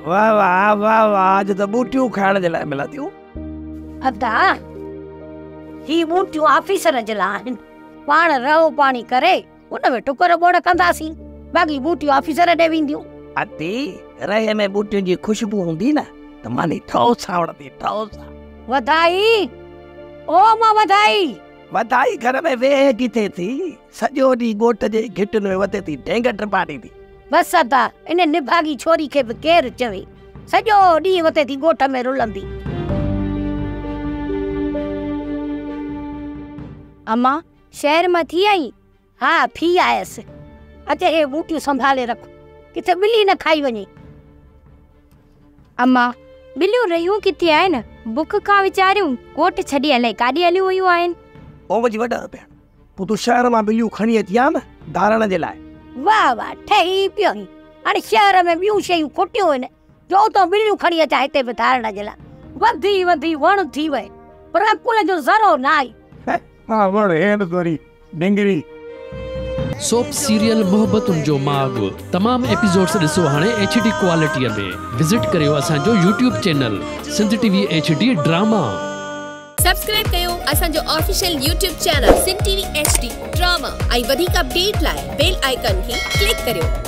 वाह वाह वाह वाह, आज तो बूटियूं खाइण जे लाइ मिला थियूं। अदा ही बूटियूं ऑफिसर जे लाइ आहिनि। पाण रहो पाणी करे उन में टुकर बोड़ कंदासीं, बाक़ी बूटियूं ऑफिसर ॾे वेंदियूं। अती रहे में बूटियुनि जी खुशबू हूंदी न त मानी ठोसा वणंदी, ठोसा। वधाई ओ मां वधाई। वधाई घर में वेह किथे थी, सॼो ॾींहुं ॻोठ जे घिटुनि में वते थी ढेंग टपाड़ी थी। बस अदा इन निभागी छोरी खे बि केरु चवे, सॼो ॾींहुं वते थी ॻोठ में रुलंदी। अम्मा शहर मां थी आई? हाँ थी आयसि। अचे हे बूटियूं संभाले रख, किथे ॿिली न खाई वञे। अम्मा ॿिलियूं रहियूं किथे आहिनि? बुख खां वीचारियूं कोट छॾी अलाए काॾे हलियूं वयूं आहिनि। ओ मुंहिंजी वॾा भेण, पोइ तूं शहर मां ॿिलियूं खणी अची आ न धारण जे लाइ। वाह वाह ठही पियो ही। हाणे शहर में ॿियूं शयूं खुटियूं आहिनि जो तो ॿिलियूं खणी अचां हिते बि धारण जे लाइ। वधी वधी वण थी वए पर अकुल जो ज़रो न आई। हाँ वण हेन तोरी डिंगरी। सोप सीरियल मोहब्बतुन जो माग तमाम एपिसोड्स ॾिसो हाणे HD क्वालिटीअ में। विजिट करियो असांजो YouTube channel Sindh TV HD drama. Subscribe कयो असांजो official YouTube channel Sindh TV HD drama. ऐं वधीक अपडेट लाइ बेल आइकन खे क्लिक करियो।